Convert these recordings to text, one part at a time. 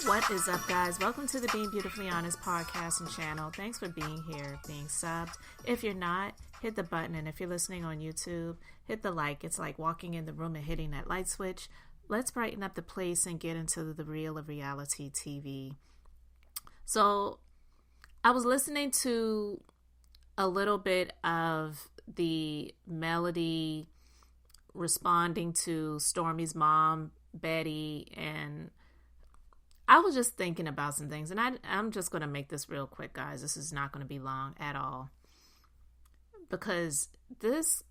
What is up, guys? Welcome to the Being Beautifully Honest podcast and channel. Thanks for being here, being subbed. If you're not, hit the button. And if you're listening on YouTube, hit the like. It's like walking in the room and hitting that light switch. Let's brighten up the place and get into the real of reality TV. So I was listening to a little bit of the Melody responding to Stormi's mom, Betty, and I was just thinking about some things, and I'm just going to make this real quick, guys. This is not going to be long at all, because this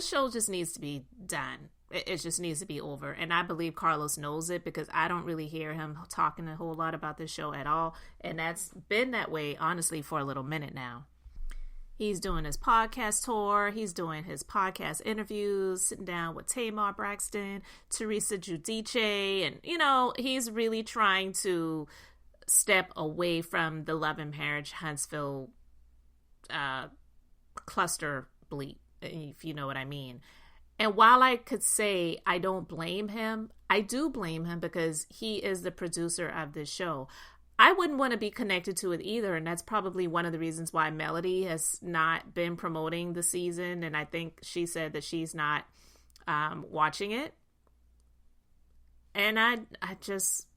show just needs to be done. It just needs to be over, and I believe Carlos knows it, because I don't really hear him talking a whole lot about this show at all, and that's been that way, honestly, for a little minute now. He's doing his podcast tour. He's doing his podcast interviews, sitting down with Tamar Braxton, Teresa Giudice, and, he's really trying to step away from the Love and Marriage Huntsville cluster bleep, if you know what I mean. And while I could say I don't blame him, I do blame him, because he is the producer of this show. I wouldn't want to be connected to it either, and that's probably one of the reasons why Melody has not been promoting the season, and I think she said that she's not watching it. And I just,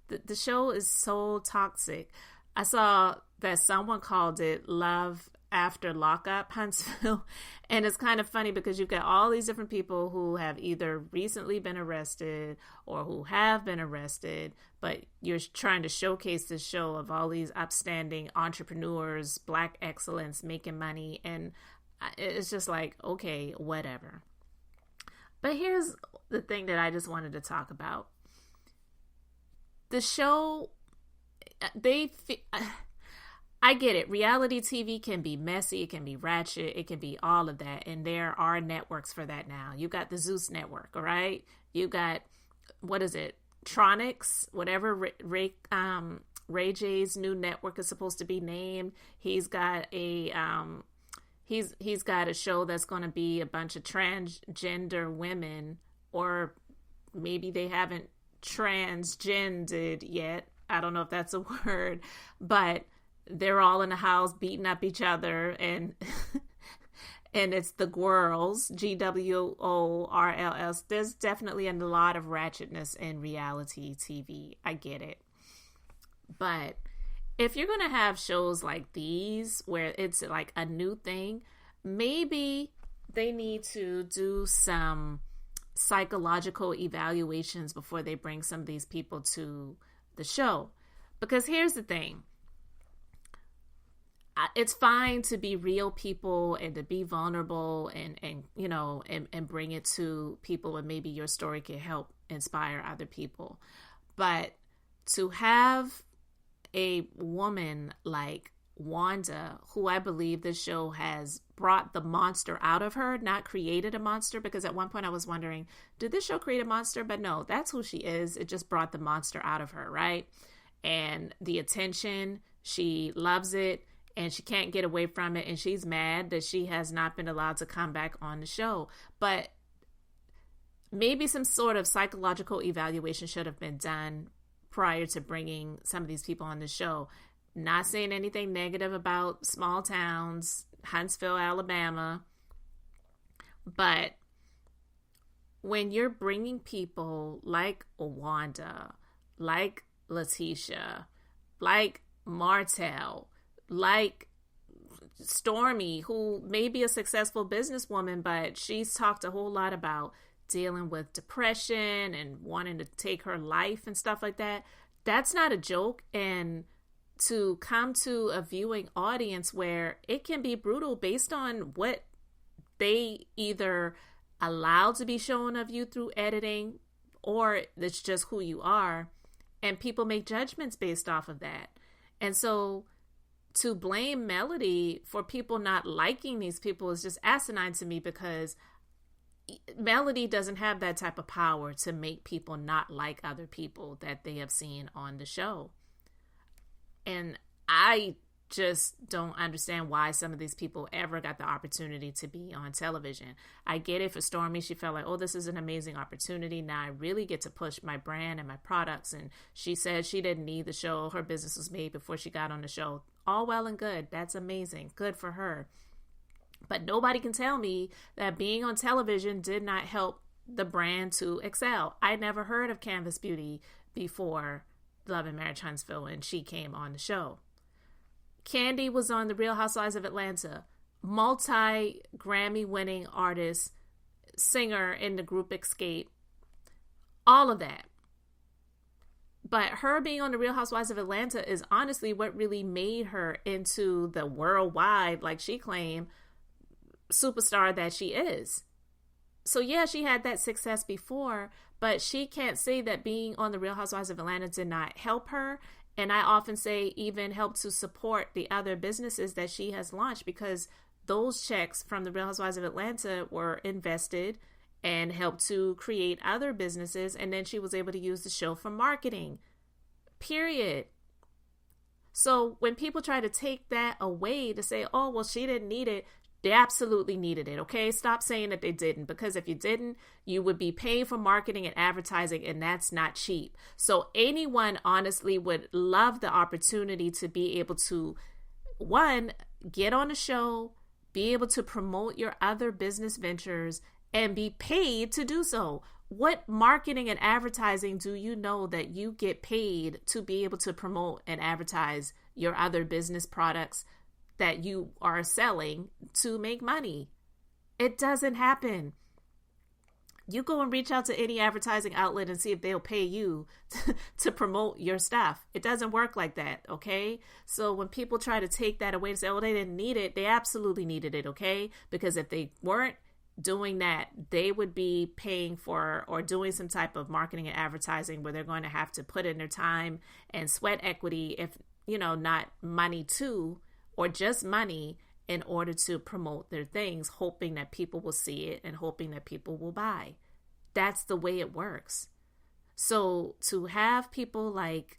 the show is so toxic. I saw that someone called it Love After Lockup Huntsville, and it's kind of funny because you've got all these different people who have either recently been arrested or who have been arrested, but you're trying to showcase this show of all these upstanding entrepreneurs, Black excellence, making money, and it's just like, okay, whatever. But here's the thing that I just wanted to talk about. The show, I get it. Reality TV can be messy. It can be ratchet. It can be all of that. And there are networks for that now. You got the Zeus network, all right? You got, what is it? Tronics, whatever Ray J's new network is supposed to be named. He's got a he's got a show that's going to be a bunch of transgender women, or maybe they haven't transgendered yet. I don't know if that's a word, but they're all in the house beating up each other, and and it's the Gwirls, GWORLS. There's definitely a lot of ratchetness in reality TV. I get it. But if you're going to have shows like these where it's like a new thing, maybe they need to do some psychological evaluations before they bring some of these people to the show. Because here's the thing. It's fine to be real people and to be vulnerable and bring it to people, and maybe your story can help inspire other people. But to have a woman like Wanda, who I believe this show has brought the monster out of her, not created a monster, because at one point I was wondering, did this show create a monster? But no, that's who she is. It just brought the monster out of her, right? And the attention, she loves it. And she can't get away from it. And she's mad that she has not been allowed to come back on the show. But maybe some sort of psychological evaluation should have been done prior to bringing some of these people on the show. Not saying anything negative about small towns, Huntsville, Alabama. But when you're bringing people like Wanda, like Letitia, like Martell, like Stormi, who may be a successful businesswoman, but she's talked a whole lot about dealing with depression and wanting to take her life and stuff like that. That's not a joke. And to come to a viewing audience where it can be brutal based on what they either allow to be shown of you through editing, or it's just who you are, and people make judgments based off of that. And so to blame Melody for people not liking these people is just asinine to me, because Melody doesn't have that type of power to make people not like other people that they have seen on the show. And I just don't understand why some of these people ever got the opportunity to be on television. I get it for Stormi. She felt like, oh, this is an amazing opportunity. Now I really get to push my brand and my products. And she said she didn't need the show. Her business was made before she got on the show. All well and good. That's amazing. Good for her. But nobody can tell me that being on television did not help the brand to excel. I never heard of Canvas Beauty before Love and Marriage Huntsville, and she came on the show. Candy was on The Real Housewives of Atlanta, multi-Grammy winning artist, singer in the group Escape, all of that. But her being on The Real Housewives of Atlanta is honestly what really made her into the worldwide, like she claimed, superstar that she is. So yeah, she had that success before, but she can't say that being on The Real Housewives of Atlanta did not help her. And I often say even help to support the other businesses that she has launched, because those checks from The Real Housewives of Atlanta were invested and helped to create other businesses. And then she was able to use the show for marketing, period. So when people try to take that away to say, oh, well, she didn't need it. They absolutely needed it, okay? Stop saying that they didn't, because if you didn't, you would be paying for marketing and advertising, and that's not cheap. So anyone honestly would love the opportunity to be able to, one, get on a show, be able to promote your other business ventures, and be paid to do so. What marketing and advertising do you know that you get paid to be able to promote and advertise your other business products that you are selling to make money? It doesn't happen. You go and reach out to any advertising outlet and see if they'll pay you to promote your stuff. It doesn't work like that, okay? So when people try to take that away and say, oh, they didn't need it, they absolutely needed it, okay? Because if they weren't doing that, they would be paying for or doing some type of marketing and advertising where they're going to have to put in their time and sweat equity, if, not money too, or just money, in order to promote their things, hoping that people will see it and hoping that people will buy. That's the way it works. So to have people like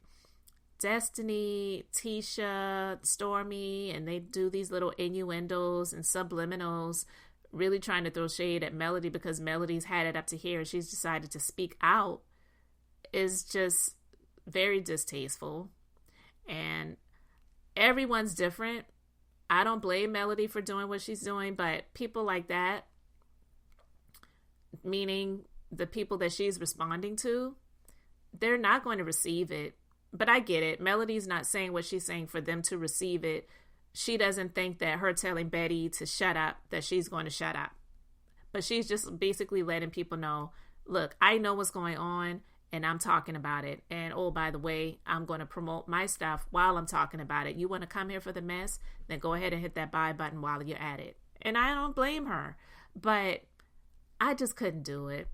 Destiny, Tisha, Stormi, and they do these little innuendos and subliminals, really trying to throw shade at Melody because Melody's had it up to here and she's decided to speak out, is just very distasteful. And everyone's different. I don't blame Melody for doing what she's doing, but people like that, meaning the people that she's responding to, they're not going to receive it. But I get it. Melody's not saying what she's saying for them to receive it. She doesn't think that her telling Betty to shut up, that she's going to shut up. But she's just basically letting people know, look, I know what's going on, and I'm talking about it. And oh, by the way, I'm going to promote my stuff while I'm talking about it. You want to come here for the mess? Then go ahead and hit that buy button while you're at it. And I don't blame her, but I just couldn't do it.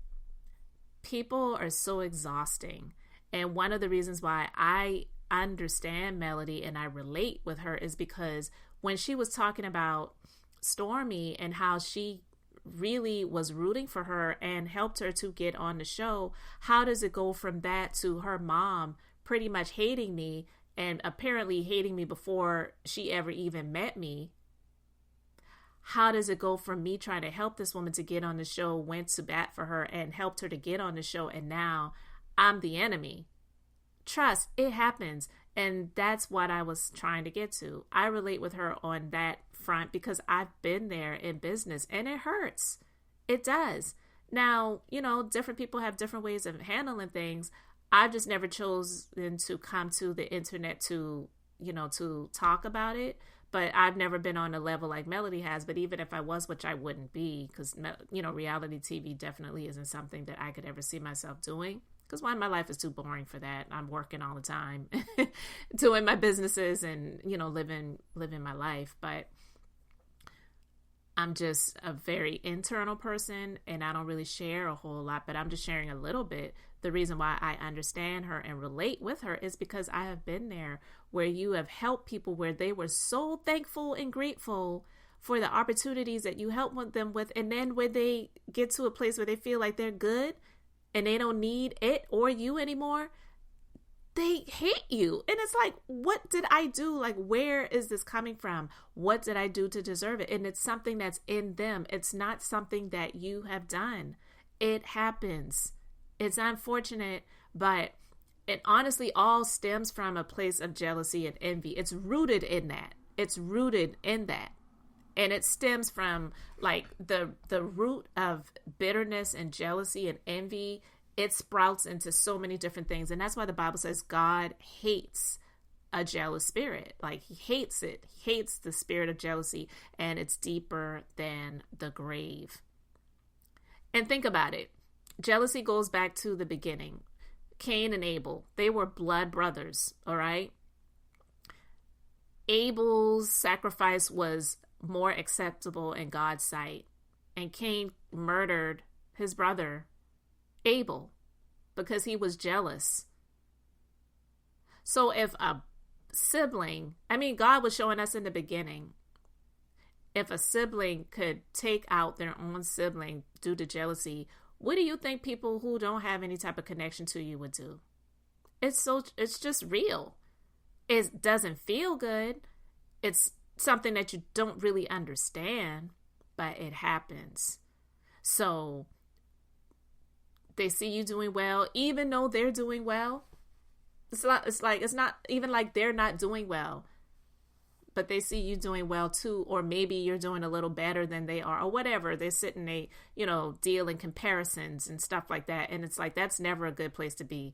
People are so exhausting. And one of the reasons why I understand Melody and I relate with her is because when she was talking about Stormi and how she really was rooting for her and helped her to get on the show, how does it go from that to her mom pretty much hating me, and apparently hating me before she ever even met me? How does it go from me trying to help this woman to get on the show, went to bat for her and helped her to get on the show, and now I'm the enemy? Trust, it happens. And that's what I was trying to get to. I relate with her on that front because I've been there in business and it hurts. It does. Now, different people have different ways of handling things. I've just never chosen to come to the internet to talk about it. But I've never been on a level like Melody has. But even if I was, which I wouldn't be, because, reality TV definitely isn't something that I could ever see myself doing. Because one, my life is too boring for that. I'm working all the time, doing my businesses and, living my life. But I'm just a very internal person and I don't really share a whole lot, but I'm just sharing a little bit. The reason why I understand her and relate with her is because I have been there where you have helped people where they were so thankful and grateful for the opportunities that you helped them with. And then when they get to a place where they feel like they're good, and they don't need it or you anymore, they hate you. And it's like, what did I do? Like, where is this coming from? What did I do to deserve it? And it's something that's in them. It's not something that you have done. It happens. It's unfortunate, but it honestly all stems from a place of jealousy and envy. It's rooted in that. It's rooted in that. And it stems from like the root of bitterness and jealousy and envy. It sprouts into so many different things. And that's why the Bible says God hates a jealous spirit. Like he hates it. He hates the spirit of jealousy. And it's deeper than the grave. And think about it. Jealousy goes back to the beginning. Cain and Abel, they were blood brothers. All right. Abel's sacrifice was more acceptable in God's sight. And Cain murdered his brother Abel because he was jealous. So if a sibling, God was showing us in the beginning, if a sibling could take out their own sibling due to jealousy, what do you think people who don't have any type of connection to you would do? It's just real. It doesn't feel good. It's something that you don't really understand, but it happens. So they see you doing well, even though they're doing well. It's not even like they're not doing well, but they see you doing well too, or maybe you're doing a little better than they are, or whatever. They're sitting, they, deal in comparisons and stuff like that. And it's like, that's never a good place to be,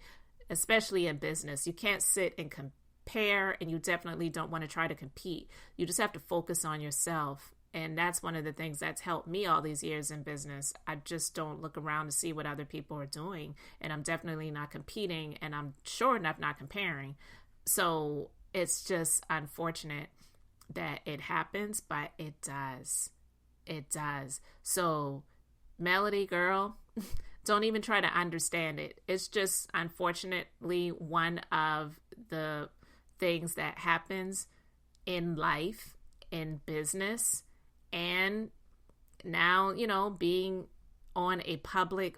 especially in business. You can't sit and compare, and you definitely don't want to try to compete. You just have to focus on yourself. And that's one of the things that's helped me all these years in business. I just don't look around to see what other people are doing. And I'm definitely not competing. And I'm sure enough not comparing. So it's just unfortunate that it happens, but it does. It does. So Melody, girl, don't even try to understand it. It's just unfortunately one of the things that happens in life, in business. And now, being on a public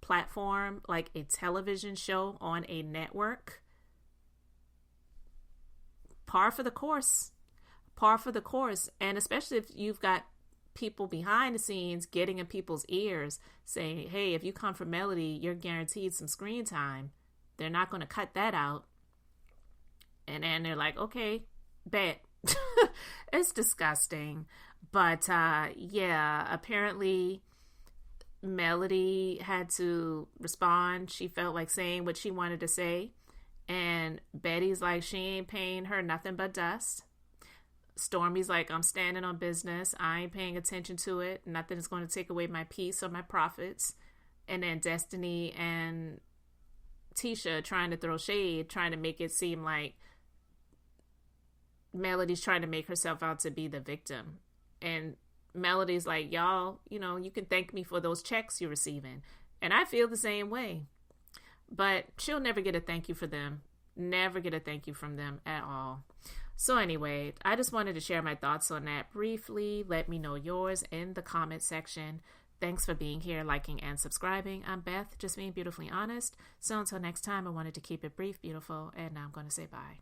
platform, like a television show on a network, par for the course. And especially if you've got people behind the scenes getting in people's ears saying, hey, if you come from Melody, you're guaranteed some screen time. They're not going to cut that out. And then they're like, okay, bet. It's disgusting. But apparently Melody had to respond. She felt like saying what she wanted to say. And Betty's like, she ain't paying her nothing but dust. Stormi's like, I'm standing on business. I ain't paying attention to it. Nothing is going to take away my peace or my profits. And then Destiny and Tisha trying to throw shade, trying to make it seem like Melody's trying to make herself out to be the victim. And Melody's like, y'all, you can thank me for those checks you're receiving. And I feel the same way. But she'll never get a thank you for them. Never get a thank you from them at all. So anyway, I just wanted to share my thoughts on that briefly. Let me know yours in the comment section. Thanks for being here, liking, and subscribing. I'm Beth, just being beautifully honest. So until next time, I wanted to keep it brief, beautiful, and now I'm going to say bye.